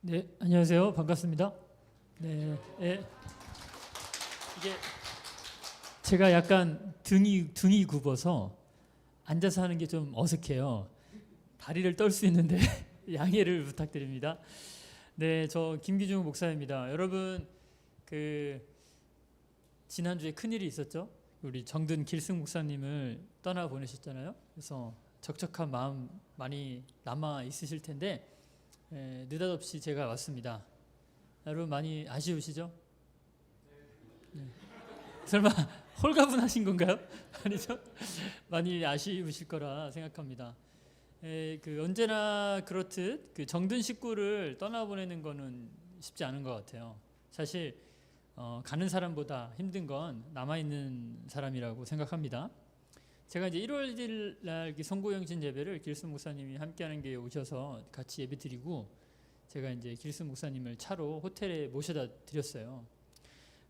네, 안녕하세요. 반갑습니다. 네, 이게 제가 약간 등이 굽어서 앉아서 하는 게 좀 어색해요. 다리를 떨 수 있는데 양해를 부탁드립니다. 네, 저 김기중 목사입니다. 여러분 그 지난주에 큰일이 있었죠? 우리 정든 길승 목사님을 떠나 보내셨잖아요. 그래서 적적한 마음 많이 남아 있으실 텐데 느닷없이 제가 왔습니다. 여러분 많이 아쉬우시죠? 네. 설마 홀가분하신 건가요? 아니죠? 많이 아쉬우실 거라 생각합니다. 언제나 그렇듯 그 정든 식구를 떠나보내는 거는 쉽지 않은 것 같아요. 사실 가는 사람보다 힘든 건 남아있는 사람이라고 생각합니다. 제가 이제 1월 1일 날 성고영신 예배를 길슨 목사님이 함께하는 게 오셔서 같이 예배 드리고 제가 이제 길슨 목사님을 차로 호텔에 모셔다 드렸어요.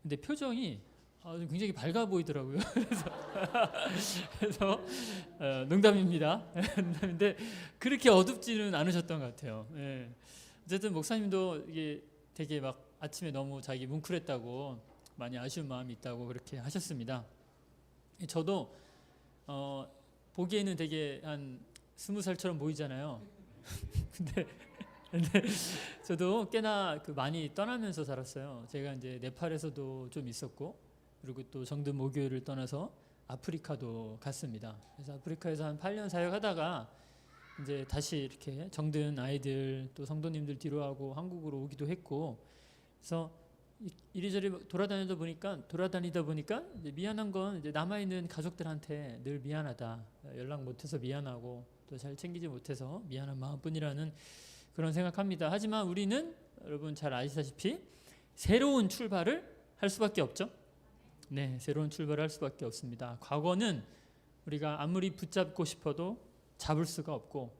근데 표정이 굉장히 밝아 보이더라고요. 그래서 농담입니다. 농담인데 그렇게 어둡지는 않으셨던 것 같아요. 예. 어쨌든 목사님도 이게 되게 막 아침에 너무 자기 뭉클했다고 많이 아쉬운 마음이 있다고 그렇게 하셨습니다. 저도 보기에는 되게 한 20살처럼 보이잖아요. 근데 저도 꽤나 많이 떠나면서 살았어요. 제가 이제 네팔에서도 좀 있었고, 그리고 또 정든 모교회를 떠나서 아프리카도 갔습니다. 그래서 아프리카에서 한 8년 사역하다가 이제 다시 이렇게 정든 아이들 또 성도님들 뒤로하고 한국으로 오기도 했고, 그래서 이리저리 돌아다니다 보니까 이제 미안한 건 이제 남아있는 가족들한테 늘 미안하다, 연락 못해서 미안하고 또 잘 챙기지 못해서 미안한 마음뿐이라는 그런 생각합니다. 하지만 우리는 여러분 잘 아시다시피 새로운 출발을 할 수밖에 없죠. 네, 새로운 출발을 할 수밖에 없습니다. 과거는 우리가 아무리 붙잡고 싶어도 잡을 수가 없고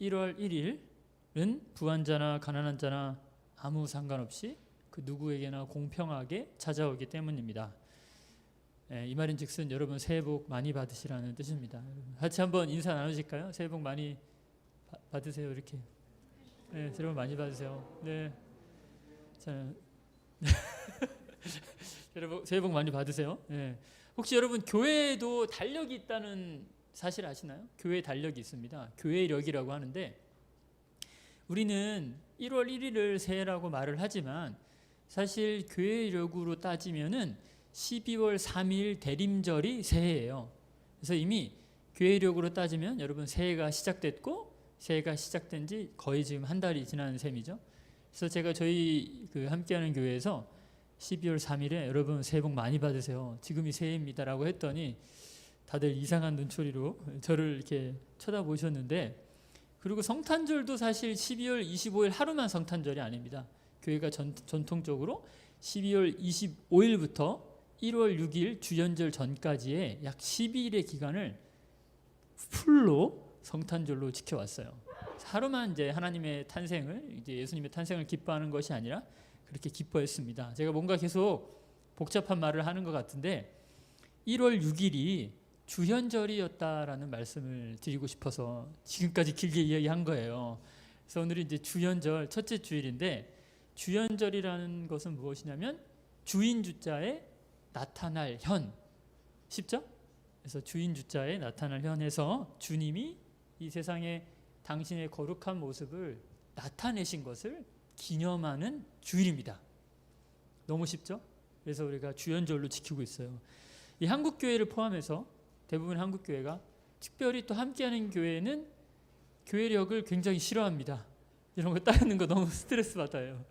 1월 1일은 부한 자나 가난한 자나 아무 상관없이 그 누구에게나 공평하게 찾아오기 때문입니다. 이 말인즉슨 여러분 새해 복 많이 받으시라는 뜻입니다. 같이 한번 인사 나누실까요? 새해 복 많이 받으세요. 이렇게. 네, 새해 복 많이 받으세요. 네, 자, 여러분 새해 복 많이 받으세요. 네. 혹시 여러분 교회에도 달력이 있다는 사실 아시나요? 교회 달력이 있습니다. 교회력이라고 하는데 우리는 1월 1일을 새해라고 말을 하지만 사실 교회력으로 따지면은 12월 3일 대림절이 새해예요. 그래서 이미 교회력으로 따지면 여러분 새해가 시작됐고 새해가 시작된 지 거의 지금 한 달이 지난 셈이죠. 그래서 제가 저희 함께하는 교회에서 12월 3일에 여러분 새해 복 많이 받으세요. 지금이 새해입니다라고 했더니 다들 이상한 눈초리로 저를 이렇게 쳐다보셨는데, 그리고 성탄절도 사실 12월 25일 하루만 성탄절이 아닙니다. 교회가 전통적으로 12월 25일부터 1월 6일 주연절 전까지의 약 12일의 기간을 풀로 성탄절로 지켜왔어요. 하루만 이제 하나님의 탄생을, 이제 예수님의 탄생을 기뻐하는 것이 아니라 그렇게 기뻐했습니다. 제가 뭔가 계속 복잡한 말을 하는 것 같은데 1월 6일이 주연절이었다라는 말씀을 드리고 싶어서 지금까지 길게 이야기한 거예요. 그래서 오늘은 이제 주연절 첫째 주일인데, 주연절이라는 것은 무엇이냐면 주인 주자에 나타날 현, 쉽죠? 그래서 주인 주자에 나타날 현에서 주님이 이 세상에 당신의 거룩한 모습을 나타내신 것을 기념하는 주일입니다. 너무 쉽죠? 그래서 우리가 주연절로 지키고 있어요. 이 한국 교회를 포함해서 대부분 한국 교회가, 특별히 또 함께하는 교회는 교회력을 굉장히 싫어합니다. 이런 거 따르는 거 너무 스트레스 받아요.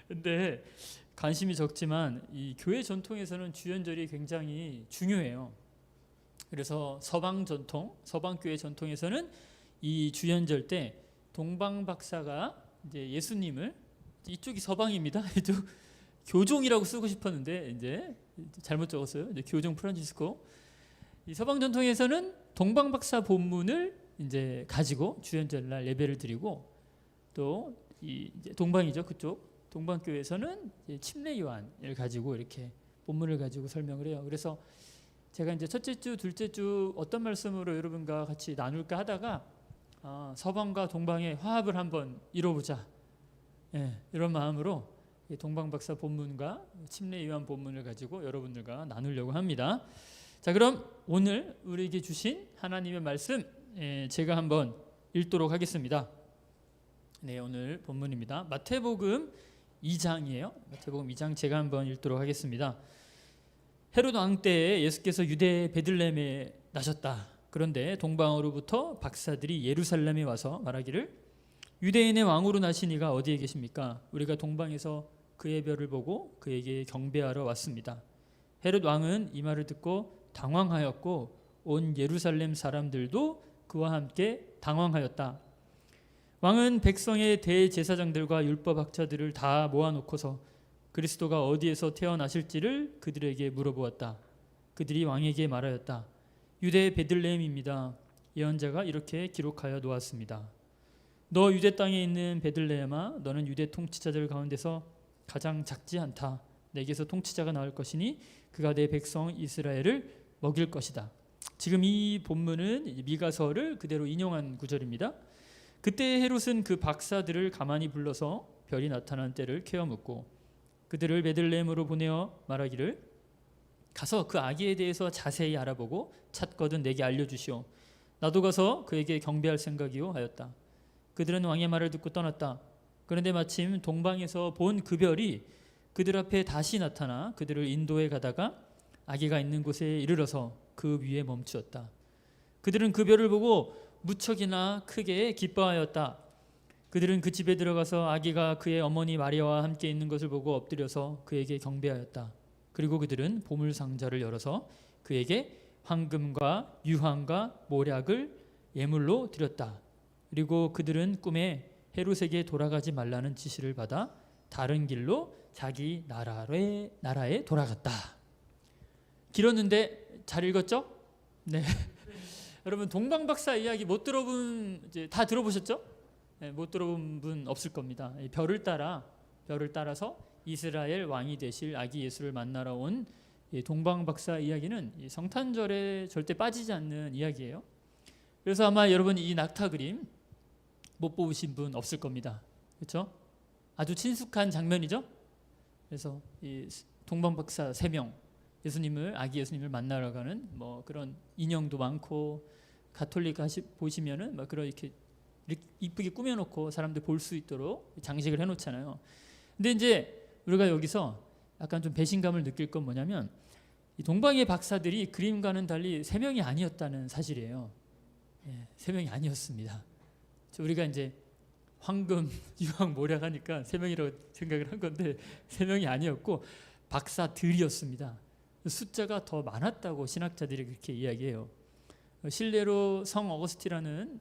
근데 관심이 적지만 이 교회 전통에서는 주연절이 굉장히 중요해요. 그래서 서방 교회 전통에서는 이 주연절 때 동방 박사가 이제 예수님을, 이쪽이 서방입니다. 이쪽 교종이라고 쓰고 싶었는데 이제 잘못 적었어요. 이제 교종 프란치스코. 이 서방 전통에서는 동방 박사 본문을 이제 가지고 주연절 날 예배를 드리고, 또 이제 동방이죠, 그쪽 동방교회에서는 침례 요한을 가지고 이렇게 본문을 가지고 설명을 해요. 그래서 제가 이제 첫째 주, 둘째 주 어떤 말씀으로 여러분과 같이 나눌까 하다가 서방과 동방의 화합을 한번 이뤄보자. 이런 마음으로 동방박사 본문과 침례요한 본문을 가지고 여러분들과 나누려고 합니다. 자, 그럼 오늘 우리에게 주신 하나님의 말씀 제가 한번 읽도록 하겠습니다. 네, 오늘 본문입니다. 마태복음 2장이에요. 마태복음 2장 제가 한번 읽도록 하겠습니다. 헤롯 왕 때에 예수께서 유대 베들레헴에 나셨다. 그런데 동방으로부터 박사들이 예루살렘에 와서 말하기를 유대인의 왕으로 나신 이가 어디에 계십니까? 우리가 동방에서 그의 별을 보고 그에게 경배하러 왔습니다. 헤롯 왕은 이 말을 듣고 당황하였고 온 예루살렘 사람들도 그와 함께 당황하였다. 왕은 백성의 대제사장들과 율법학자들을 다 모아놓고서 그리스도가 어디에서 태어나실지를 그들에게 물어보았다. 그들이 왕에게 말하였다. 유대 베들레헴입니다. 예언자가 이렇게 기록하여 놓았습니다. 너 유대 땅에 있는 베들레헴아, 너는 유대 통치자들 가운데서 가장 작지 않다. 내게서 통치자가 나올 것이니 그가 내 백성 이스라엘을 먹일 것이다. 지금 이 본문은 미가서를 그대로 인용한 구절입니다. 그때 헤롯은 그 박사들을 가만히 불러서 별이 나타난 때를 캐어 묻고 그들을 베들레헴으로 보내어 말하기를 가서 그 아기에 대해서 자세히 알아보고 찾거든 내게 알려주시오. 나도 가서 그에게 경배할 생각이오 하였다. 그들은 왕의 말을 듣고 떠났다. 그런데 마침 동방에서 본 그 별이 그들 앞에 다시 나타나 그들을 인도해 가다가 아기가 있는 곳에 이르러서 그 위에 멈추었다. 그들은 그 별을 보고 무척이나 크게 기뻐하였다. 그들은 그 집에 들어가서 아기가 그의 어머니 마리아와 함께 있는 것을 보고 엎드려서 그에게 경배하였다. 그리고 그들은 보물 상자를 열어서 그에게 황금과 유황과 모략을 예물로 드렸다. 그리고 그들은 꿈에 헤롯에게 돌아가지 말라는 지시를 받아 다른 길로 자기 나라에 돌아갔다. 길었는데 잘 읽었죠? 네. 여러분 동방박사 이야기 못 들어본 이제 다 들어보셨죠? 네, 못 들어본 분 없을 겁니다. 별을 따라서 이스라엘 왕이 되실 아기 예수를 만나러 온 동방박사 이야기는 성탄절에 절대 빠지지 않는 이야기예요. 그래서 아마 여러분 이 낙타 그림 못 보신 분 없을 겁니다. 그렇죠? 아주 친숙한 장면이죠. 그래서 이 동방박사 3명 아기 예수님을 만나러 가는 뭐 그런 인형도 많고 가톨릭 보시면은 막 그런 이렇게 이쁘게 꾸며놓고 사람들 볼 수 있도록 장식을 해놓잖아요. 근데 이제 우리가 여기서 약간 좀 배신감을 느낄 건 뭐냐면 이 동방의 박사들이 그림과는 달리 3명이 아니었다는 사실이에요. 3명이 아니었습니다. 우리가 이제 황금, 유황, 모략 하니까 3명이라고 생각을 한 건데 3명이 아니었고 박사들이었습니다. 숫자가 더 많았다고 신학자들이 그렇게 이야기해요. 실례로 성 아우구스티누스라는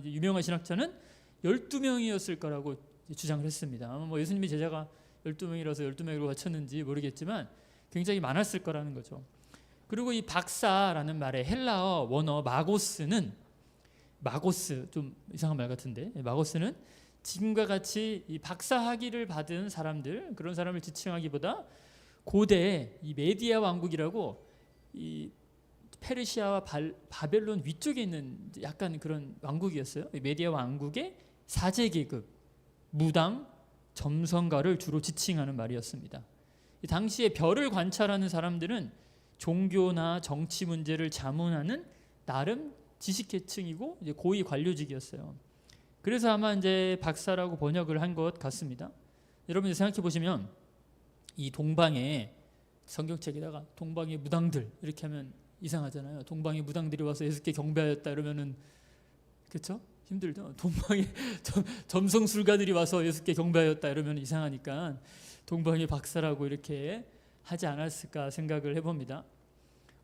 유명한 신학자는 12명이었을 거라고 주장을 했습니다. 뭐 예수님의 제자가 12명이라서 12명으로 맞췄는지 모르겠지만 굉장히 많았을 거라는 거죠. 그리고 이 박사라는 말의 헬라어 원어 마고스 좀 이상한 말 같은데 마고스는 지금과 같이 이 박사 학위를 받은 사람들 그런 사람을 지칭하기보다 고대 이 메디아 왕국이라고 이 페르시아와 바벨론 위쪽에 있는 약간 그런 왕국이었어요. 메디아 왕국의 사제 계급, 무당, 점성가를 주로 지칭하는 말이었습니다. 당시에 별을 관찰하는 사람들은 종교나 정치 문제를 자문하는 나름 지식계층이고 이제 고위 관료직이었어요. 그래서 아마 이제 박사라고 번역을 한 것 같습니다. 여러분이 생각해 보시면 이 동방에 성경책에다가 동방의 무당들 이렇게 하면 이상하잖아요. 동방의 무당들이 와서 예수께 경배하였다 이러면은 그렇죠? 힘들죠. 동방의 점성술가들이 와서 예수께 경배하였다 이러면 이상하니까 동방의 박사라고 이렇게 하지 않았을까 생각을 해봅니다.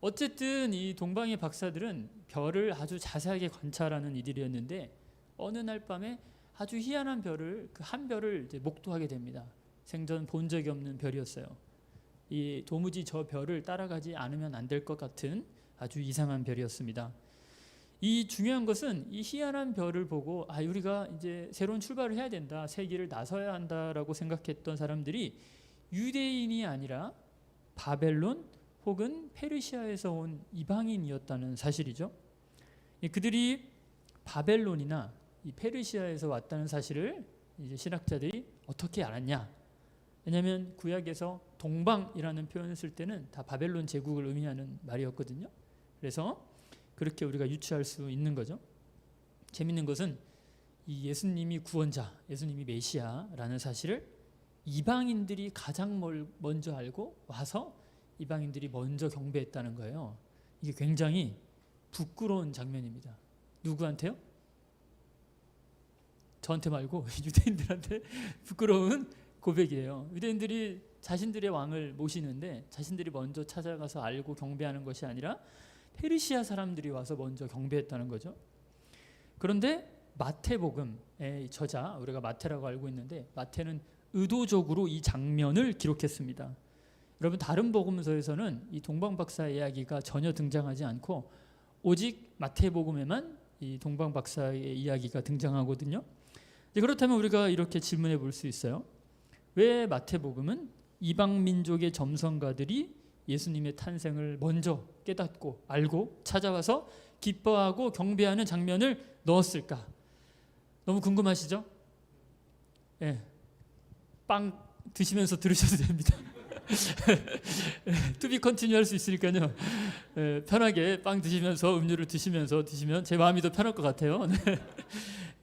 어쨌든 이 동방의 박사들은 별을 아주 자세하게 관찰하는 이들이었는데 어느 날 밤에 아주 희한한 별을 그 한 별을 이제 목도하게 됩니다. 생전 본 적이 없는 별이었어요. 이 도무지 저 별을 따라가지 않으면 안 될 것 같은 아주 이상한 별이었습니다. 이 중요한 것은 이 희한한 별을 보고 우리가 이제 새로운 출발을 해야 된다, 새 길을 나서야 한다라고 생각했던 사람들이 유대인이 아니라 바벨론 혹은 페르시아에서 온 이방인이었다는 사실이죠. 그들이 바벨론이나 이 페르시아에서 왔다는 사실을 이제 신학자들이 어떻게 알았냐? 왜냐하면 구약에서 동방이라는 표현을 쓸 때는 다 바벨론 제국을 의미하는 말이었거든요. 그래서 그렇게 우리가 유추할 수 있는 거죠. 재밌는 것은 이 예수님이 구원자, 예수님이 메시아라는 사실을 이방인들이 가장 먼저 알고 와서 이방인들이 먼저 경배했다는 거예요. 이게 굉장히 부끄러운 장면입니다. 누구한테요? 저한테 말고 유대인들한테 부끄러운 고백이에요. 유대인들이 자신들의 왕을 모시는데 자신들이 먼저 찾아가서 알고 경배하는 것이 아니라 페르시아 사람들이 와서 먼저 경배했다는 거죠. 그런데 마태복음의 저자, 우리가 마태라고 알고 있는데 마태는 의도적으로 이 장면을 기록했습니다. 여러분 다른 복음서에서는 이 동방박사의 이야기가 전혀 등장하지 않고 오직 마태복음에만 이 동방박사의 이야기가 등장하거든요. 그렇다면 우리가 이렇게 질문해 볼 수 있어요. 왜 마태복음은 이방 민족의 점성가들이 예수님의 탄생을 먼저 깨닫고 알고 찾아와서 기뻐하고 경배하는 장면을 넣었을까? 너무 궁금하시죠? 예. 빵 드시면서 들으셔도 됩니다. 투비 컨티뉴 할 수 있으니까요. 예, 편하게 빵 드시면서 음료를 드시면서 드시면 제 마음이 더 편할 것 같아요.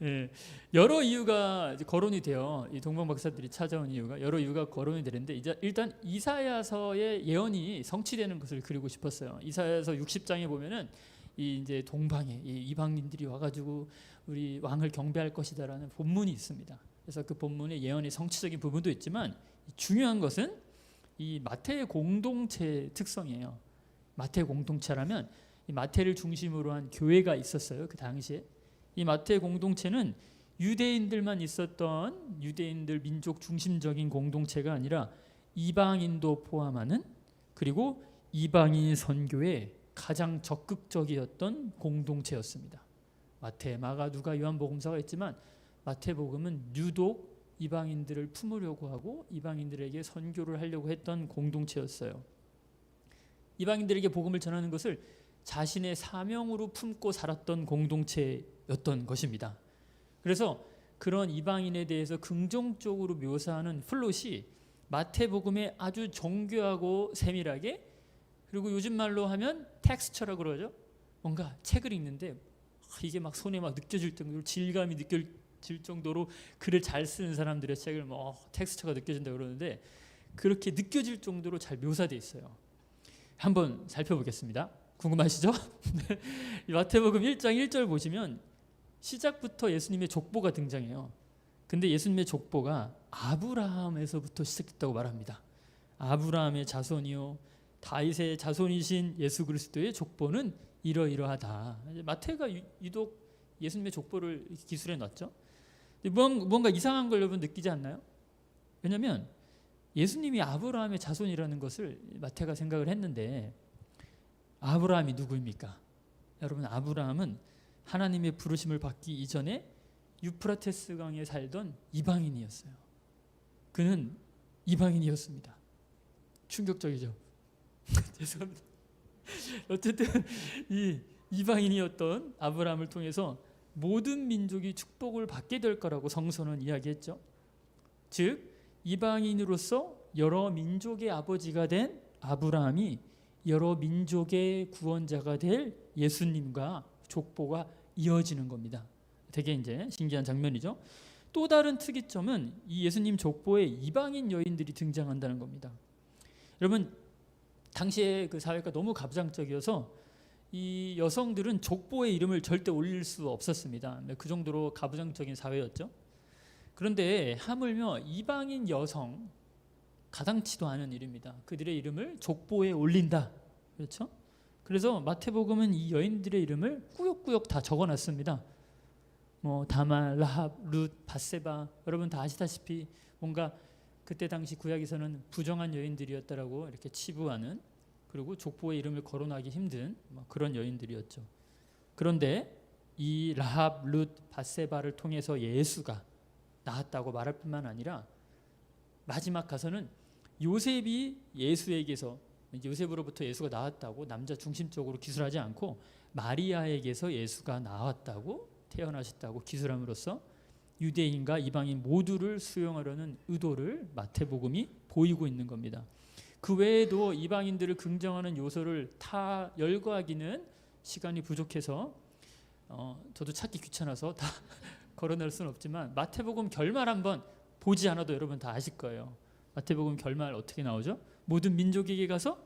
예, 여러 이유가 이제 거론이 돼요. 이 동방박사들이 찾아온 이유가 여러 이유가 거론이 되는데 이제 일단 이사야서의 예언이 성취되는 것을 그리고 싶었어요. 이사야서 60장에 보면은 이 이제 동방에 이 이방인들이 와가지고 우리 왕을 경배할 것이다라는 본문이 있습니다. 그래서 그 본문의 예언이 성취적인 부분도 있지만 중요한 것은 이 마태의 공동체 특성이에요. 마태 공동체라면 이 마태를 중심으로 한 교회가 있었어요. 그 당시에 이 마태 공동체는 유대인들만 있었던 유대인들 민족 중심적인 공동체가 아니라 이방인도 포함하는 그리고 이방인 선교에 가장 적극적이었던 공동체였습니다. 마태, 마가, 누가, 요한복음서가 있지만 마태복음은 유독 이방인들을 품으려고 하고 이방인들에게 선교를 하려고 했던 공동체였어요. 이방인들에게 복음을 전하는 것을 자신의 사명으로 품고 살았던 공동체였던 것입니다. 그래서 그런 이방인에 대해서 긍정적으로 묘사하는 플롯이 마태복음에 아주 정교하고 세밀하게 그리고 요즘 말로 하면 텍스처라고 그러죠. 뭔가 책을 읽는데 이게 막 손에 막 느껴질 정도로 질감이 느껴질 정도로 글을 잘 쓰는 사람들의 책을 뭐 텍스처가 느껴진다고 그러는데 그렇게 느껴질 정도로 잘 묘사되어 있어요. 한번 살펴보겠습니다. 궁금하시죠? 마태복음 1장 1절 보시면 시작부터 예수님의 족보가 등장해요. 근데 예수님의 족보가 아브라함에서부터 시작됐다고 말합니다. 아브라함의 자손이요 다윗의 자손이신 예수 그리스도의 족보는 이러이러하다. 마태가 유독 예수님의 족보를 기술해 놨죠. 뭔가 이상한 걸 여러분 느끼지 않나요? 왜냐하면 예수님이 아브라함의 자손이라는 것을 마태가 생각을 했는데 아브라함이 누구입니까? 여러분 아브라함은 하나님의 부르심을 받기 이전에 유프라테스 강에 살던 이방인이었어요. 그는 이방인이었습니다. 충격적이죠. 죄송합니다. 어쨌든 이 이방인이었던 아브라함을 통해서 모든 민족이 축복을 받게 될 거라고 성서는 이야기했죠. 즉 이방인으로서 여러 민족의 아버지가 된 아브라함이 여러 민족의 구원자가 될 예수님과 족보가 이어지는 겁니다. 되게 이제 신기한 장면이죠. 또 다른 특이점은 이 예수님 족보에 이방인 여인들이 등장한다는 겁니다. 여러분 당시에 그 사회가 너무 가부장적이어서 이 여성들은 족보에 이름을 절대 올릴 수 없었습니다. 그 정도로 가부장적인 사회였죠. 그런데 하물며 이방인 여성 가당치도 않은 일입니다. 그들의 이름을 족보에 올린다. 그렇죠? 그래서 마태복음은 이 여인들의 이름을 꾸역꾸역 다 적어놨습니다. 뭐 다말, 라합, 룻, 밧세바 여러분 다 아시다시피 뭔가 그때 당시 구약에서는 부정한 여인들이었다라고 이렇게 치부하는 그리고 족보에 이름을 거론하기 힘든 그런 여인들이었죠. 그런데 이 라합, 룻, 밧세바를 통해서 예수가 나왔다고 말할 뿐만 아니라 마지막 가서는 요셉이 예수에게서 요셉으로부터 예수가 나왔다고 남자 중심적으로 기술하지 않고 마리아에게서 예수가 나왔다고 태어나셨다고 기술함으로써 유대인과 이방인 모두를 수용하려는 의도를 마태복음이 보이고 있는 겁니다. 그 외에도 이방인들을 긍정하는 요소를 다 열거하기는 시간이 부족해서 저도 찾기 귀찮아서 다 걸어낼 수는 없지만 마태복음 결말 한번 보지 않아도 여러분 다 아실 거예요. 마태복음 결말 어떻게 나오죠? 모든 민족에게 가서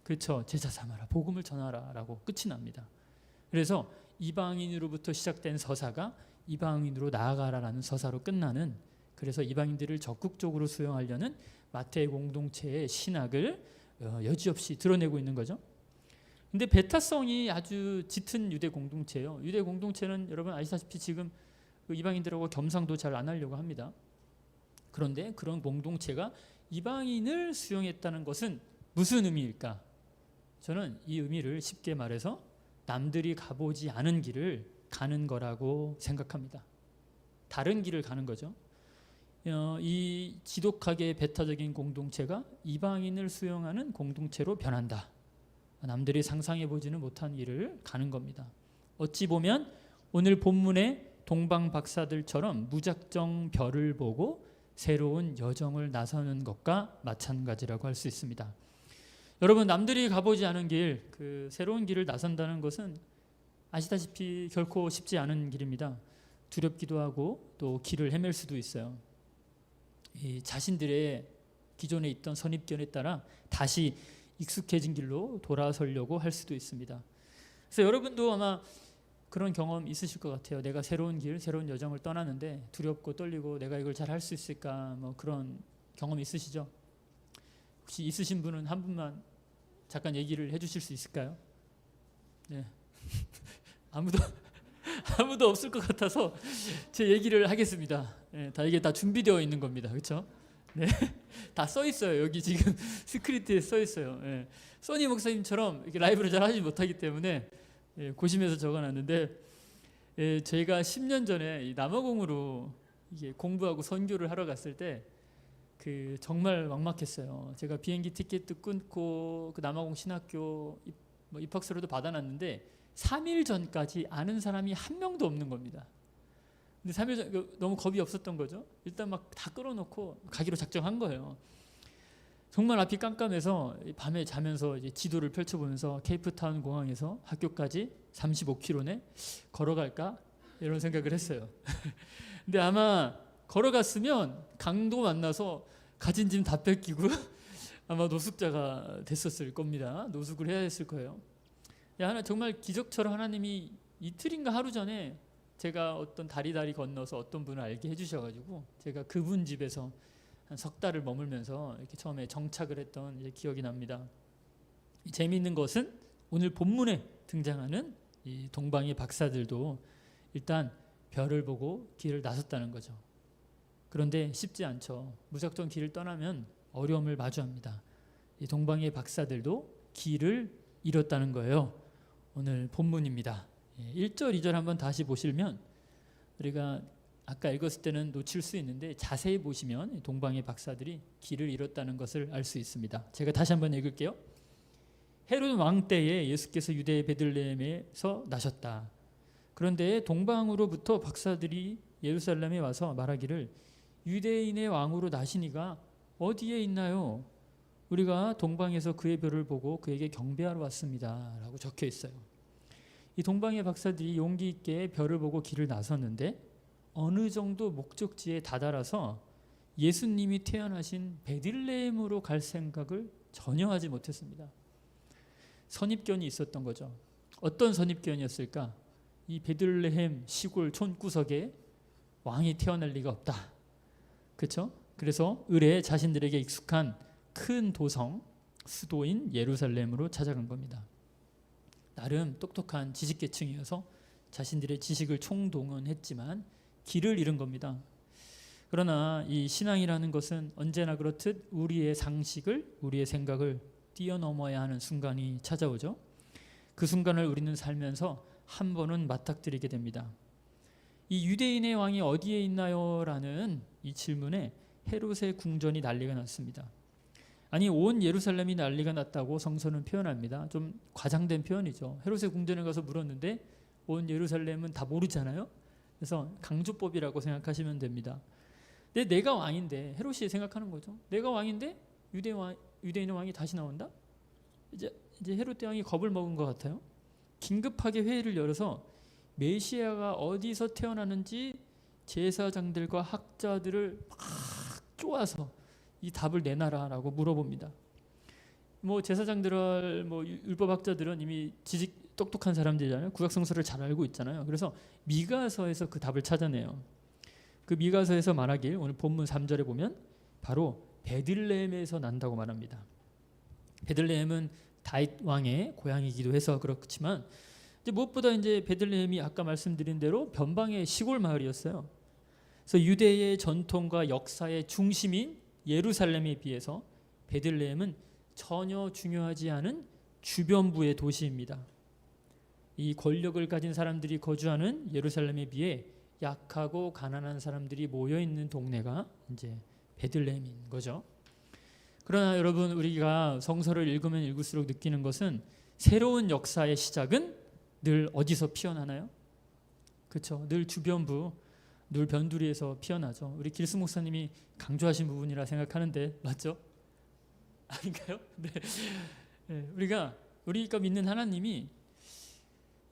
그렇죠, 제자 삼아라, 복음을 전하라 라고 끝이 납니다. 그래서 이방인으로부터 시작된 서사가 이방인으로 나아가라라는 서사로 끝나는, 그래서 이방인들을 적극적으로 수용하려는 마태의 공동체의 신학을 여지없이 드러내고 있는 거죠. 근데 베타성이 아주 짙은 유대 공동체예요. 유대 공동체는 여러분 아시다시피 지금 이방인들하고 겸상도 잘 안 하려고 합니다. 그런데 그런 공동체가 이방인을 수용했다는 것은 무슨 의미일까? 저는 이 의미를 쉽게 말해서 남들이 가보지 않은 길을 가는 거라고 생각합니다. 다른 길을 가는 거죠. 이 지독하게 배타적인 공동체가 이방인을 수용하는 공동체로 변한다. 남들이 상상해보지는 못한 길을 가는 겁니다. 어찌 보면 오늘 본문의 동방 박사들처럼 무작정 별을 보고 새로운 여정을 나서는 것과 마찬가지라고 할 수 있습니다. 여러분, 남들이 가보지 않은 길, 그 새로운 길을 나선다는 것은 아시다시피 결코 쉽지 않은 길입니다. 두렵기도 하고 또 길을 헤맬 수도 있어요. 이 자신들의 기존에 있던 선입견에 따라 다시 익숙해진 길로 돌아서려고 할 수도 있습니다. 그래서 여러분도 아마 그런 경험 있으실 것 같아요. 내가 새로운 길, 새로운 여정을 떠나는데 두렵고 떨리고 내가 이걸 잘 할 수 있을까, 뭐 그런 경험 있으시죠? 혹시 있으신 분은 한 분만 잠깐 얘기를 해주실 수 있을까요? 네. 아무도 없을 것 같아서 제 얘기를 하겠습니다. 네, 이게 다 준비되어 있는 겁니다. 그렇죠? 네. 다 써 있어요. 여기 지금 스크립트에 써 있어요. 네. 써니 목사님처럼 이렇게 라이브를 잘 하지 못하기 때문에 고심해서 적어놨는데, 저희가 10년 전에 이 남아공으로 이게 공부하고 선교를 하러 갔을 때 정말 막막했어요. 제가 비행기 티켓도 끊고 그 남아공 신학교 입학서류도 받아놨는데 3일 전까지 아는 사람이 한 명도 없는 겁니다. 근데 3일 전 너무 겁이 없었던 거죠. 일단 막 다 끌어놓고 가기로 작정한 거예요. 정말 앞이 깜깜해서 밤에 자면서 이제 지도를 펼쳐보면서 케이프타운 공항에서 학교까지 35km네 걸어갈까 이런 생각을 했어요. 근데 아마 걸어갔으면 강도 만나서 가진 짐 다 뺏기고 아마 노숙자가 됐었을 겁니다. 노숙을 해야 했을 거예요. 정말 기적처럼 하나님이 이틀인가 하루 전에 제가 어떤 다리 건너서 어떤 분을 알게 해주셔가지고 제가 그분 집에서 한 석 달을 머물면서 이렇게 처음에 정착을 했던 기억이 납니다. 재미있는 것은 오늘 본문에 등장하는 이 동방의 박사들도 일단 별을 보고 길을 나섰다는 거죠. 그런데 쉽지 않죠. 무작정 길을 떠나면 어려움을 마주합니다. 이 동방의 박사들도 길을 잃었다는 거예요. 오늘 본문입니다. 1절, 2절 한번 다시 보시면 우리가 아까 읽었을 때는 놓칠 수 있는데 자세히 보시면 동방의 박사들이 길을 잃었다는 것을 알 수 있습니다. 제가 다시 한번 읽을게요. 헤롯 왕 때에 예수께서 유대의 베들레헴에서 나셨다. 그런데 동방으로부터 박사들이 예루살렘에 와서 말하기를 유대인의 왕으로 나시니가 어디에 있나요? 우리가 동방에서 그의 별을 보고 그에게 경배하러 왔습니다. 라고 적혀 있어요. 이 동방의 박사들이 용기 있게 별을 보고 길을 나섰는데 어느 정도 목적지에 다다라서 예수님이 태어나신 베들레헴으로 갈 생각을 전혀 하지 못했습니다. 선입견이 있었던 거죠. 어떤 선입견이었을까? 이 베들레헴 시골 촌구석에 왕이 태어날 리가 없다. 그렇죠? 그래서 을에 자신들에게 익숙한 큰 도성, 수도인 예루살렘으로 찾아간 겁니다. 나름 똑똑한 지식계층이어서 자신들의 지식을 총동원했지만 길을 잃은 겁니다. 그러나 이 신앙이라는 것은 언제나 그렇듯 우리의 상식을, 우리의 생각을 뛰어넘어야 하는 순간이 찾아오죠. 그 순간을 우리는 살면서 한 번은 맞닥뜨리게 됩니다. 이 유대인의 왕이 어디에 있나요? 라는 이 질문에 헤롯의 궁전이 난리가 났습니다. 아니, 온 예루살렘이 난리가 났다고 성서는 표현합니다. 좀 과장된 표현이죠. 헤롯의 궁전에 가서 물었는데 온 예루살렘은 다 모르잖아요. 그래서 강주법이라고 생각하시면 됩니다. 근데 내가 왕인데, 헤롯이 생각하는 거죠. 내가 왕인데 유대인의 왕이 다시 나온다? 이제 헤롯 대왕이 겁을 먹은 것 같아요. 긴급하게 회의를 열어서 메시아가 어디서 태어나는지 제사장들과 학자들을 막 쪼아서 이 답을 내놔라라고 물어봅니다. 뭐 제사장들, 뭐 율법학자들은 이미 지식 똑똑한 사람들이잖아요. 구약성서를 잘 알고 있잖아요. 그래서 미가서에서 그 답을 찾아내요. 그 미가서에서 말하길 오늘 본문 3절에 보면 바로 베들레헴에서 난다고 말합니다. 베들레헴은 다윗 왕의 고향이기도 해서 그렇지만 이제 무엇보다 이제 베들레헴이 아까 말씀드린 대로 변방의 시골 마을이었어요. 그래서 유대의 전통과 역사의 중심인 예루살렘에 비해서 베들레헴은 전혀 중요하지 않은 주변부의 도시입니다. 이 권력을 가진 사람들이 거주하는 예루살렘에 비해 약하고 가난한 사람들이 모여 있는 동네가 이제 베들레헴인 거죠. 그러나 여러분, 우리가 성서를 읽으면 읽을수록 느끼는 것은 새로운 역사의 시작은 늘 어디서 피어나나요? 그렇죠. 늘 주변부, 늘 변두리에서 피어나죠. 우리 길수 목사님이 강조하신 부분이라 생각하는데 맞죠? 아닌가요? 네. 네. 우리가 믿는 하나님이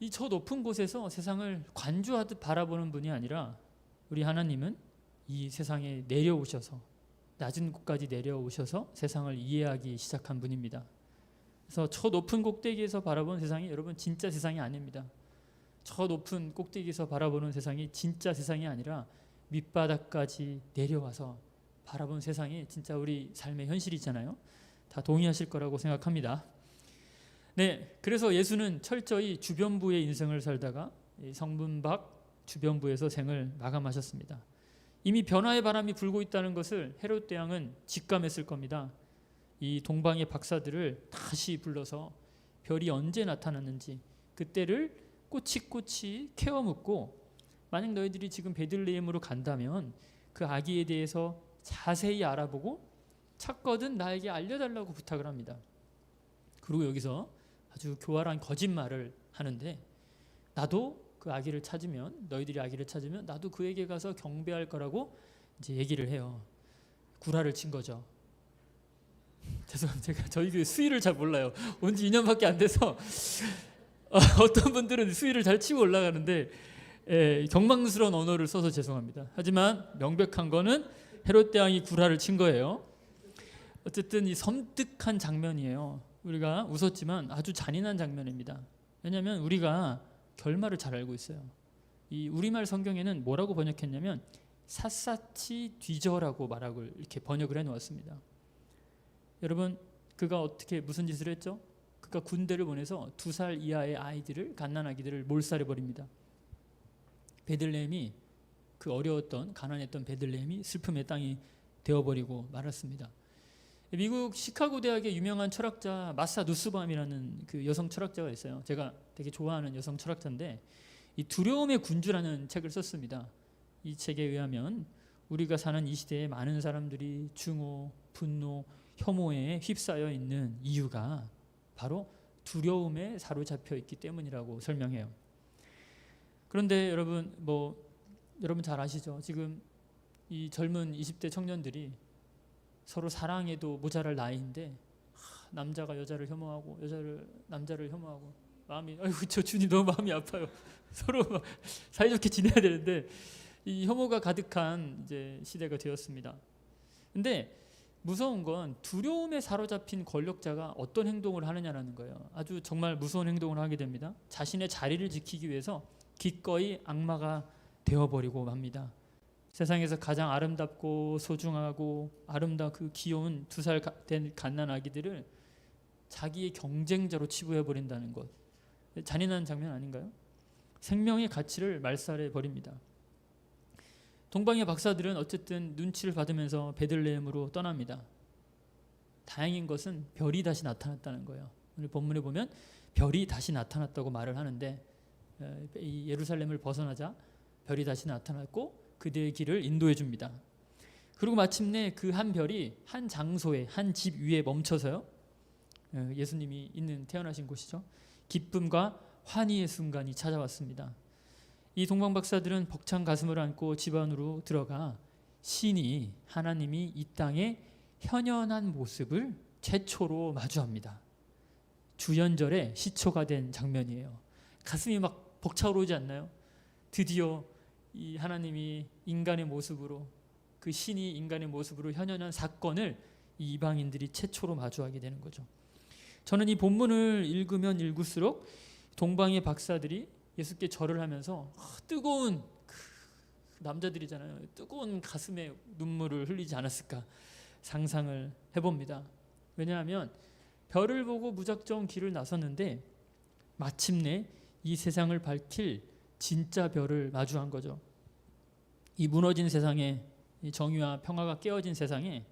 이 저 높은 곳에서 세상을 관주하듯 바라보는 분이 아니라 우리 하나님은 이 세상에 내려오셔서 낮은 곳까지 내려오셔서 세상을 이해하기 시작한 분입니다. 그래서 저 높은 꼭대기에서 바라보는 세상이 여러분 진짜 세상이 아닙니다. 저 높은 꼭대기에서 바라보는 세상이 진짜 세상이 아니라 밑바닥까지 내려와서 바라본 세상이 진짜 우리 삶의 현실이잖아요. 다 동의하실 거라고 생각합니다. 네, 그래서 예수는 철저히 주변부의 인생을 살다가 성문 밖 주변부에서 생을 마감하셨습니다. 이미 변화의 바람이 불고 있다는 것을 헤롯 대왕은 직감했을 겁니다. 이 동방의 박사들을 다시 불러서 별이 언제 나타났는지 그때를 꼬치꼬치 캐어 묻고, 만약 너희들이 지금 베들레헴으로 간다면 그 아기에 대해서 자세히 알아보고 찾거든 나에게 알려달라고 부탁을 합니다. 그리고 여기서 아주 교활한 거짓말을 하는데, 나도 그 아기를 찾으면, 너희들이 아기를 찾으면 나도 그에게 가서 경배할 거라고 이제 얘기를 해요. 구라를 친 거죠. 죄송합니다. 제가 저희 교회 수위를 잘 몰라요. 온 지 2년밖에 안 돼서 어떤 분들은 수위를 잘 치고 올라가는데 경망스러운 언어를 써서 죄송합니다. 하지만 명백한 거는 헤롯 대왕이 구라를 친 거예요. 어쨌든 이 섬뜩한 장면이에요. 우리가 웃었지만 아주 잔인한 장면입니다. 왜냐하면 우리가 결말을 잘 알고 있어요. 이 우리말 성경에는 뭐라고 번역했냐면 샅샅이 뒤져라고 말하고 이렇게 번역을 해놓았습니다. 여러분, 그가 어떻게 무슨 짓을 했죠? 그가 군대를 보내서 2살 이하의 아이들을, 갓난아기들을 몰살해 버립니다. 베들레헴이, 그 어려웠던 가난했던 베들레헴이 슬픔의 땅이 되어버리고 말았습니다. 미국 시카고 대학의 유명한 철학자 마사 누스밤이라는 그 여성 철학자가 있어요. 제가 되게 좋아하는 여성 철학자인데 이 두려움의 군주라는 책을 썼습니다. 이 책에 의하면 우리가 사는 이 시대에 많은 사람들이 증오, 분노, 혐오에 휩싸여 있는 이유가 바로 두려움에 사로잡혀 있기 때문이라고 설명해요. 그런데 여러분, 여러분 잘 아시죠? 지금 이 젊은 20대 청년들이 서로 사랑해도 모자랄 나이인데 남자가 여자를 혐오하고 여자를 남자를 혐오하고 마음이, 아이고 저 주님 너무 마음이 아파요. 서로 막 사이좋게 지내야 되는데 이 혐오가 가득한 이제 시대가 되었습니다. 근데 무서운 건 두려움에 사로잡힌 권력자가 어떤 행동을 하느냐라는 거예요. 아주 정말 무서운 행동을 하게 됩니다. 자신의 자리를 지키기 위해서 기꺼이 악마가 되어버리고 맙니다. 세상에서 가장 아름답고 소중하고 그 귀여운 2살 된 갓난아기들을 자기의 경쟁자로 치부해버린다는 것, 잔인한 장면 아닌가요? 생명의 가치를 말살해버립니다. 동방의 박사들은 어쨌든 눈치를 받으면서 베들레헴으로 떠납니다. 다행인 것은 별이 다시 나타났다는 거예요. 오늘 본문에 보면 별이 다시 나타났다고 말을 하는데, 이 예루살렘을 벗어나자 별이 다시 나타났고 그들의 길을 인도해 줍니다. 그리고 마침내 그 한 별이 한 장소에, 한 집 위에 멈춰서요, 예수님이 태어나신 곳이죠, 기쁨과 환희의 순간이 찾아왔습니다. 이 동방 박사들은 벅찬 가슴을 안고 집 안으로 들어가 신이 하나님이 이 땅에 현현한 모습을 최초로 마주합니다. 주연절에 시초가 된 장면이에요. 가슴이 막 벅차오르지 않나요? 드디어 이 하나님이 인간의 모습으로, 그 신이 인간의 모습으로 현현한 사건을 이 이방인들이 최초로 마주하게 되는 거죠. 저는 이 본문을 읽으면 읽을수록 동방의 박사들이 예수께 절을 하면서 뜨거운 남자들이잖아요. 뜨거운 가슴에 눈물을 흘리지 않았을까 상상을 해봅니다. 왜냐하면 별을 보고 무작정 길을 나섰는데 마침내 이 세상을 밝힐 진짜 별을 마주한 거죠. 이 무너진 세상에, 이 정의와 평화가 깨어진 세상에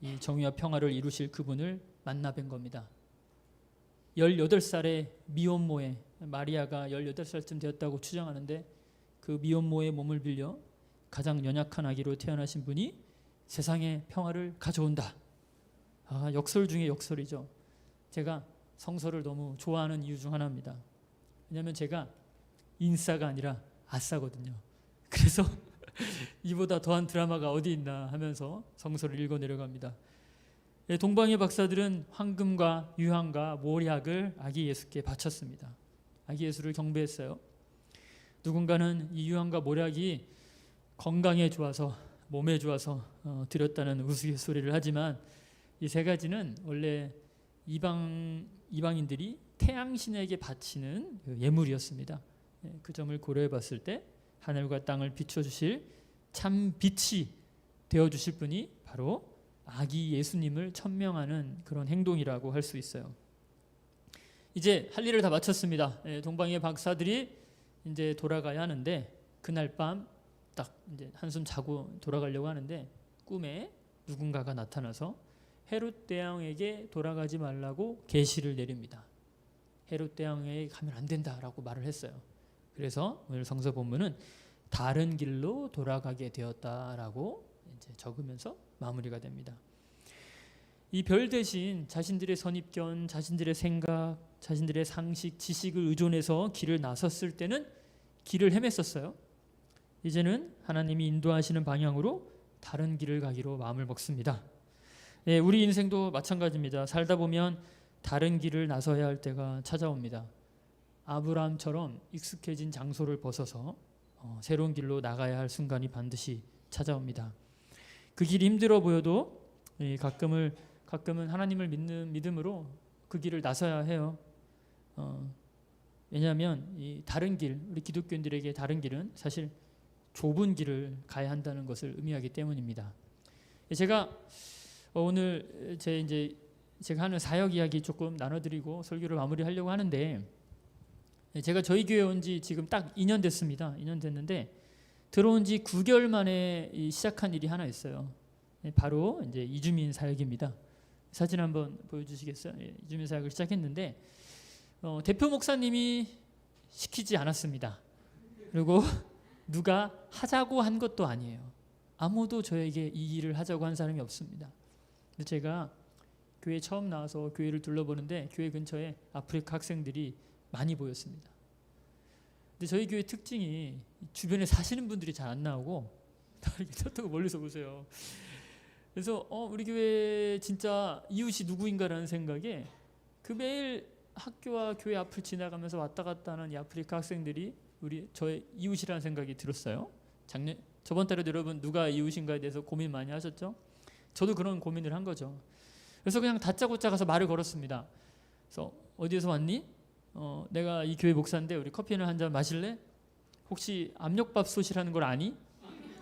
이 정의와 평화를 이루실 그분을 만나 뵌 겁니다. 18살의 미혼모에, 마리아가 18살쯤 되었다고 추정하는데 그 미혼모의 몸을 빌려 가장 연약한 아기로 태어나신 분이 세상에 평화를 가져온다. 역설 중에 역설이죠. 제가 성서를 너무 좋아하는 이유 중 하나입니다. 왜냐하면 제가 인싸가 아니라 아싸거든요. 그래서 이보다 더한 드라마가 어디 있나 하면서 성서를 읽어 내려갑니다. 동방의 박사들은 황금과 유황과 모략을 아기 예수께 바쳤습니다. 아기 예수를 경배했어요. 누군가는 이 유황과 모략이 건강에 좋아서, 몸에 좋아서 드렸다는 우스갯소리를 하지만 이 세 가지는 원래 이방인들이 태양신에게 바치는 예물이었습니다. 그 점을 고려해 봤을 때 하늘과 땅을 비춰주실 참 빛이 되어주실 분이 바로 아기 예수님을 천명하는 그런 행동이라고 할 수 있어요. 이제 할 일을 다 마쳤습니다. 동방의 박사들이 이제 돌아가야 하는데 그날 밤 딱 이제 한숨 자고 돌아가려고 하는데 꿈에 누군가가 나타나서 헤롯 대왕에게 돌아가지 말라고 계시를 내립니다. 헤롯 대왕에게 가면 안 된다라고 말을 했어요. 그래서 오늘 성서 본문은 다른 길로 돌아가게 되었다라고 이제 적으면서 마무리가 됩니다. 이 별 대신 자신들의 선입견, 자신들의 생각, 자신들의 상식, 지식을 의존해서 길을 나섰을 때는 길을 헤맸었어요. 이제는 하나님이 인도하시는 방향으로 다른 길을 가기로 마음을 먹습니다. 우리 인생도 마찬가지입니다. 살다 보면 다른 길을 나서야 할 때가 찾아옵니다. 아브라함처럼 익숙해진 장소를 벗어서 새로운 길로 나가야 할 순간이 반드시 찾아옵니다. 그 길이 힘들어 보여도 가끔은 하나님을 믿는 믿음으로 그 길을 나서야 해요. 왜냐하면 이 다른 길, 우리 기독교인들에게 다른 길은 사실 좁은 길을 가야 한다는 것을 의미하기 때문입니다. 제가 오늘 제가 하는 사역 이야기 조금 나눠드리고 설교를 마무리하려고 하는데, 제가 저희 교회 온 지 지금 딱 2년 됐습니다. 2년 됐는데 들어온 지 9개월 만에 시작한 일이 하나 있어요. 바로 이제 이주민 사역입니다. 사진 한번 보여주시겠어요? 이주민 사역을 시작했는데 대표 목사님이 시키지 않았습니다. 그리고 누가 하자고 한 것도 아니에요. 아무도 저에게 이 일을 하자고 한 사람이 없습니다. 근데 제가 교회 처음 나와서 교회를 둘러보는데 교회 근처에 아프리카 학생들이 많이 보였습니다. 근데 저희 교회 특징이 주변에 사시는 분들이 잘 안 나오고 다 이렇게 저쪽을 멀리서 보세요. 그래서 우리 교회 진짜 이웃이 누구인가라는 생각에 그 매일 학교와 교회 앞을 지나가면서 왔다 갔다 하는 이 아프리카 학생들이 저의 이웃이라는 생각이 들었어요. 저번 달에도 여러분 누가 이웃인가에 대해서 고민 많이 하셨죠? 저도 그런 고민을 한 거죠. 그래서 그냥 다짜고짜 가서 말을 걸었습니다. 그래서 어디에서 왔니? 내가 이 교회 목사인데 우리 커피나 한 잔 마실래? 혹시 압력밥솥이라는 걸 아니?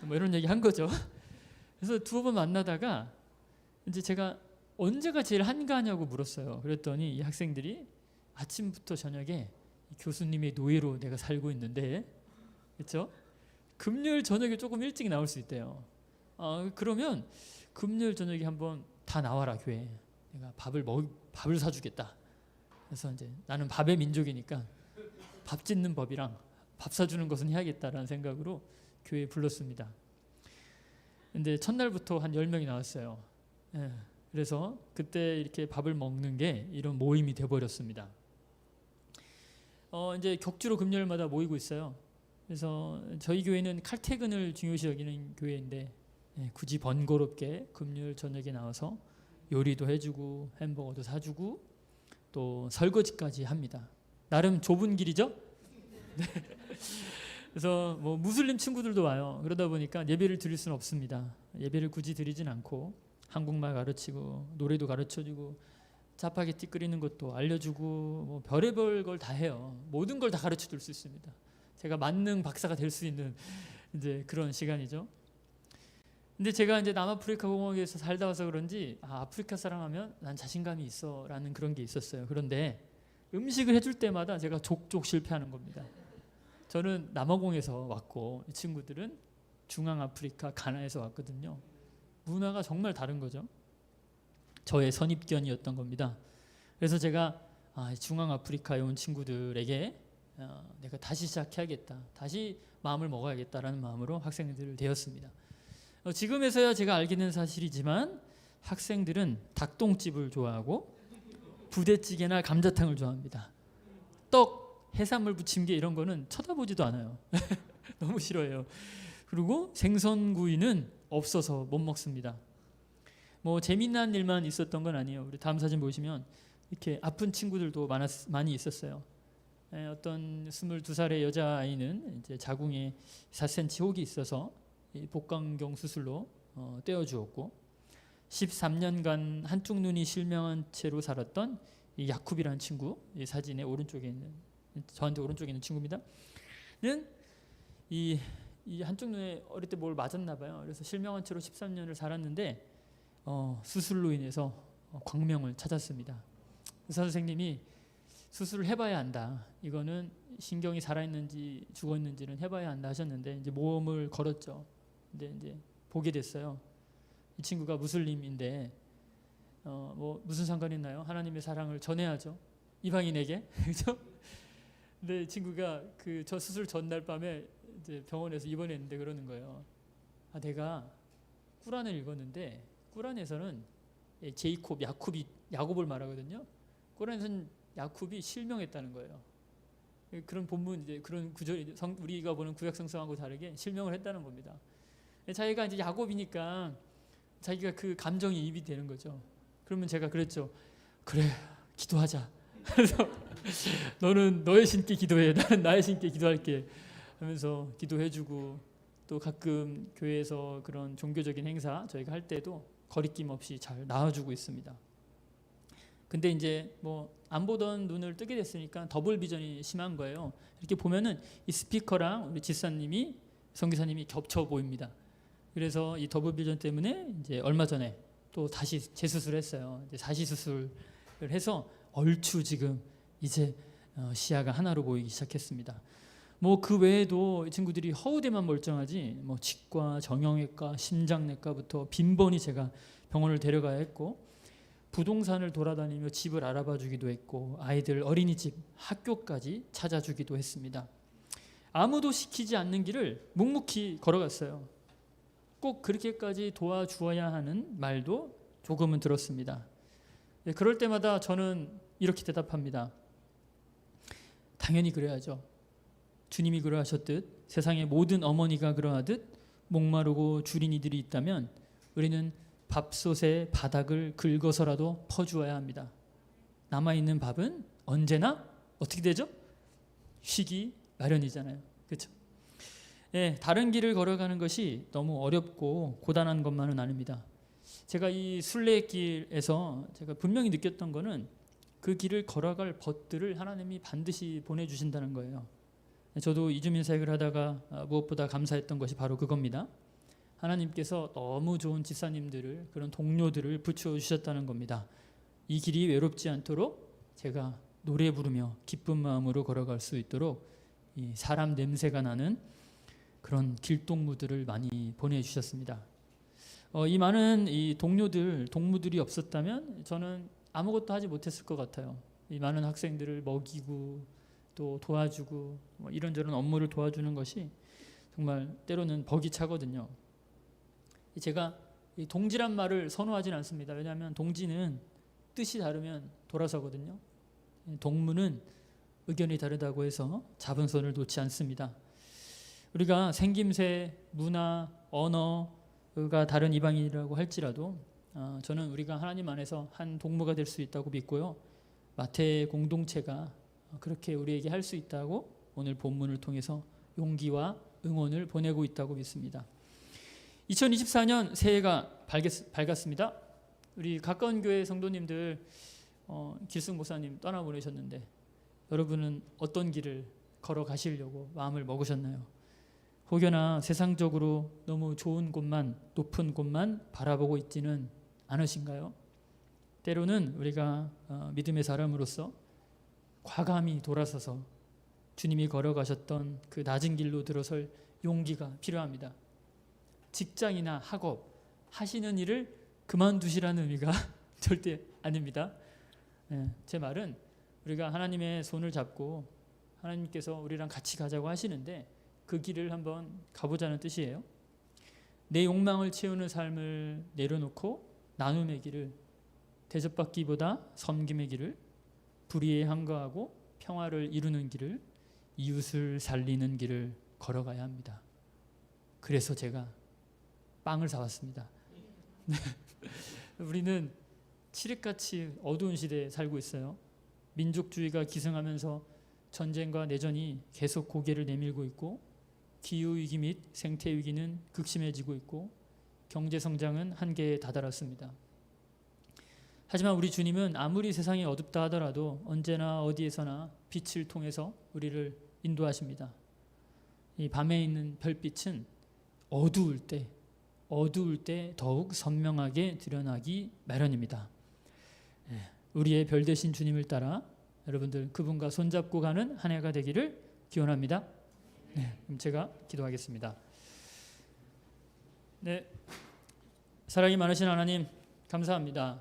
뭐 이런 얘기 한 거죠. 그래서 두어 번 만나다가 이제 제가 언제가 제일 한가하냐고 물었어요. 그랬더니 이 학생들이 아침부터 저녁에 교수님의 노예로 내가 살고 있는데, 그렇죠? 금요일 저녁에 조금 일찍 나올 수 있대요. 그러면 금요일 저녁에 한번 다 나와라 교회. 내가 밥을 사주겠다. 그래서 이제 나는 밥의 민족이니까 밥 짓는 법이랑 밥 사주는 것은 해야겠다라는 생각으로 교회에 불렀습니다. 근데 첫날부터 한 10명이 나왔어요. 그래서 그때 이렇게 밥을 먹는 게 이런 모임이 돼버렸습니다. 이제 격주로 금요일마다 모이고 있어요. 그래서 저희 교회는 칼퇴근을 중요시 여기는 교회인데 굳이 번거롭게 금요일 저녁에 나와서 요리도 해주고 햄버거도 사주고 또 설거지까지 합니다. 나름 좁은 길이죠? 네. 그래서 뭐 무슬림 친구들도 와요. 그러다 보니까 예배를 드릴 수는 없습니다. 예배를 굳이 드리진 않고 한국말 가르치고 노래도 가르쳐주고 짜파게티 끓이는 것도 알려주고 뭐 별의별 걸 다 해요. 모든 걸 다 가르쳐 줄 수 있습니다. 제가 만능 박사가 될 수 있는 이제 그런 시간이죠. 근데 제가 이제 남아프리카 공화국에서 살다 와서 그런지 아프리카 사람 하면 난 자신감이 있어라는 그런 게 있었어요. 그런데 음식을 해줄 때마다 제가 족족 실패하는 겁니다. 저는 남아공에서 왔고 이 친구들은 중앙아프리카 가나에서 왔거든요. 문화가 정말 다른 거죠. 저의 선입견이었던 겁니다. 그래서 제가 중앙아프리카에 온 친구들에게 내가 다시 시작해야겠다. 다시 마음을 먹어야겠다라는 마음으로 학생들을 대했습니다. 지금에서야 제가 알게 된 사실이지만 학생들은 닭똥집을 좋아하고 부대찌개나 감자탕을 좋아합니다. 떡, 해산물 부침개 이런 거는 쳐다보지도 않아요. 너무 싫어해요. 그리고 생선구이는 없어서 못 먹습니다. 뭐 재미난 일만 있었던 건 아니에요. 우리 다음 사진 보시면 이렇게 아픈 친구들도 많이 있었어요. 어떤 22살의 여자아이는 이제 자궁에 4cm 혹이 있어서 복강경 수술로 떼어주었고 13년간 한쪽 눈이 실명한 채로 살았던 이 야쿱이라는 친구, 이 사진의 오른쪽에 있는 저한테 오른쪽에 있는 친구입니다. 는 이 한쪽 눈에 어릴 때 뭘 맞았나 봐요. 그래서 실명한 채로 13년을 살았는데 수술로 인해서 광명을 찾았습니다. 의사 선생님이 수술을 해봐야 한다. 이거는 신경이 살아있는지 죽었는지는 해봐야 한다 하셨는데 이제 모험을 걸었죠. 근데 이제 보게 됐어요. 이 친구가 무슬림인데 뭐 무슨 상관이 있나요? 하나님의 사랑을 전해야죠. 이방인에게. 그죠? 근데 이 친구가 저 수술 전날 밤에 이제 병원에서 입원했는데 그러는 거예요. 내가 꾸란을 읽었는데 꾸란에서는 제이콥, 야곱을 말하거든요. 꾸란에서는 야콥이 실명했다는 거예요. 그런 본문 이제 그런 구절이 우리가 보는 구약 성경하고 다르게 실명을 했다는 겁니다. 자기가 이제 야곱이니까 자기가 그 감정이 입이 되는 거죠. 그러면 제가 그랬죠. 그래, 기도하자. 그래서 너는 너의 신께 기도해, 나는 나의 신께 기도할게 하면서 기도해주고 또 가끔 교회에서 그런 종교적인 행사 저희가 할 때도 거리낌 없이 잘 나와주고 있습니다. 근데 이제 뭐 안 보던 눈을 뜨게 됐으니까 더블 비전이 심한 거예요. 이렇게 보면은 이 스피커랑 우리 집사님이 선교사님이 겹쳐 보입니다. 그래서 이 더블 비전 때문에 이제 얼마 전에 또 다시 재수술했어요. 이제 사시 수술을 해서 얼추 지금 이제 시야가 하나로 보이기 시작했습니다. 뭐 그 외에도 이 친구들이 허우대만 멀쩡하지 뭐 치과, 정형외과, 심장내과부터 빈번히 제가 병원을 데려가야 했고 부동산을 돌아다니며 집을 알아봐 주기도 했고 아이들 어린이집, 학교까지 찾아주기도 했습니다. 아무도 시키지 않는 길을 묵묵히 걸어갔어요. 꼭 그렇게까지 도와주어야 하는 말도 조금은 들었습니다. 그럴 때마다 저는 이렇게 대답합니다. 당연히 그래야죠. 주님이 그러하셨듯 세상의 모든 어머니가 그러하듯 목마르고 줄인 이들이 있다면 우리는 밥솥의 바닥을 긁어서라도 퍼주어야 합니다. 남아있는 밥은 언제나 어떻게 되죠? 쉬기 마련이잖아요. 그렇죠? 예, 다른 길을 걸어가는 것이 너무 어렵고 고단한 것만은 아닙니다. 제가 이 순례길에서 제가 분명히 느꼈던 거는 그 길을 걸어갈 벗들을 하나님이 반드시 보내주신다는 거예요. 저도 이주민 사역을 하다가 무엇보다 감사했던 것이 바로 그겁니다. 하나님께서 너무 좋은 집사님들을 그런 동료들을 붙여주셨다는 겁니다. 이 길이 외롭지 않도록 제가 노래 부르며 기쁜 마음으로 걸어갈 수 있도록 이 사람 냄새가 나는 그런 길동무들을 많이 보내주셨습니다. 이 많은 이 동무들이 없었다면 저는 아무것도 하지 못했을 것 같아요. 이 많은 학생들을 먹이고 또 도와주고 뭐 이런저런 업무를 도와주는 것이 정말 때로는 벅이 차거든요. 제가 이 동지란 말을 선호하지는 않습니다. 왜냐하면 동지는 뜻이 다르면 돌아서거든요. 동무는 의견이 다르다고 해서 잡은 손을 놓지 않습니다. 우리가 생김새, 문화, 언어가 다른 이방인이라고 할지라도 저는 우리가 하나님 안에서 한 동무가 될 수 있다고 믿고요. 마태 공동체가 그렇게 우리에게 할 수 있다고 오늘 본문을 통해서 용기와 응원을 보내고 있다고 믿습니다. 2024년 새해가 밝았습니다. 우리 가까운 교회 성도님들 길승 목사님 떠나보내셨는데 여러분은 어떤 길을 걸어가시려고 마음을 먹으셨나요? 혹여나 세상적으로 너무 좋은 곳만, 높은 곳만 바라보고 있지는 않으신가요? 때로는 우리가 믿음의 사람으로서 과감히 돌아서서 주님이 걸어가셨던 그 낮은 길로 들어설 용기가 필요합니다. 직장이나 학업, 하시는 일을 그만두시라는 의미가 절대 아닙니다. 제 말은 우리가 하나님의 손을 잡고 하나님께서 우리랑 같이 가자고 하시는데 그 길을 한번 가보자는 뜻이에요. 내 욕망을 채우는 삶을 내려놓고 나눔의 길을, 대접받기보다 섬김의 길을, 불의에 항거하고 평화를 이루는 길을, 이웃을 살리는 길을 걸어가야 합니다. 그래서 제가 빵을 사왔습니다. 우리는 칠흑같이 어두운 시대에 살고 있어요. 민족주의가 기승하면서 전쟁과 내전이 계속 고개를 내밀고 있고, 기후위기 및 생태위기는 극심해지고 있고, 경제성장은 한계에 다다랐습니다. 하지만 우리 주님은 아무리 세상이 어둡다 하더라도 언제나 어디에서나 빛을 통해서 우리를 인도하십니다. 이 밤에 있는 별빛은 어두울 때 더욱 선명하게 드러나기 마련입니다. 우리의 별 되신 주님을 따라 여러분들 그분과 손잡고 가는 한 해가 되기를 기원합니다. 그럼 제가 기도하겠습니다. 사랑이 많으신 하나님 감사합니다.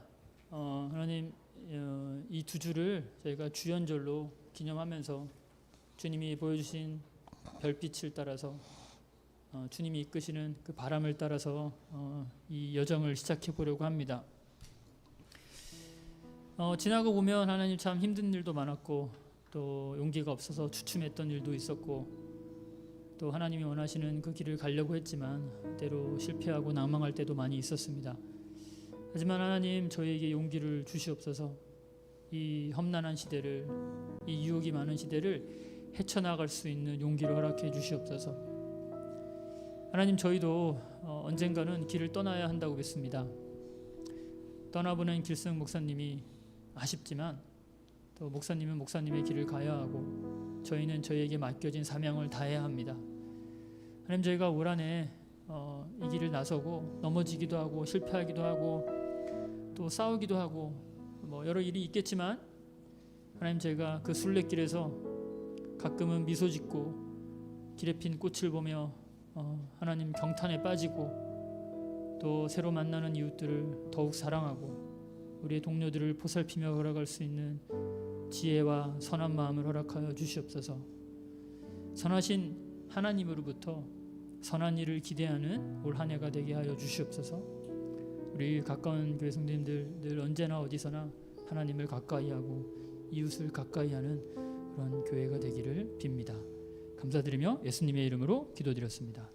하나님 이 두 주를 저희가 주연절로 기념하면서 주님이 보여주신 별빛을 따라서 주님이 이끄시는 그 바람을 따라서 이 여정을 시작해 보려고 합니다. 지나고 보면 하나님 참 힘든 일도 많았고 또 용기가 없어서 주춤했던 일도 있었고 또 하나님이 원하시는 그 길을 가려고 했지만 때로 실패하고 낭망할 때도 많이 있었습니다. 하지만 하나님 저희에게 용기를 주시옵소서. 이 험난한 시대를, 이 유혹이 많은 시대를 헤쳐나갈 수 있는 용기를 허락해 주시옵소서. 하나님 저희도 언젠가는 길을 떠나야 한다고 믿습니다. 떠나보낸 길승 목사님이 아쉽지만 또 목사님은 목사님의 길을 가야 하고 저희는 저희에게 맡겨진 사명을 다해야 합니다. 하나님 저희가 올 한해 이 길을 나서고 넘어지기도 하고 실패하기도 하고 또 싸우기도 하고 여러 일이 있겠지만 하나님 저희가 그 순례길에서 가끔은 미소 짓고 길에 핀 꽃을 보며 하나님 경탄에 빠지고 또 새로 만나는 이웃들을 더욱 사랑하고 우리의 동료들을 보살피며 걸어갈 수 있는 지혜와 선한 마음을 허락하여 주시옵소서. 선하신 하나님으로부터 선한 일을 기대하는 올 한 해가 되게 하여 주시옵소서. 우리 가까운 교회 성도님들 늘 언제나 어디서나 하나님을 가까이 하고 이웃을 가까이 하는 그런 교회가 되기를 빕니다. 감사드리며 예수님의 이름으로 기도드렸습니다.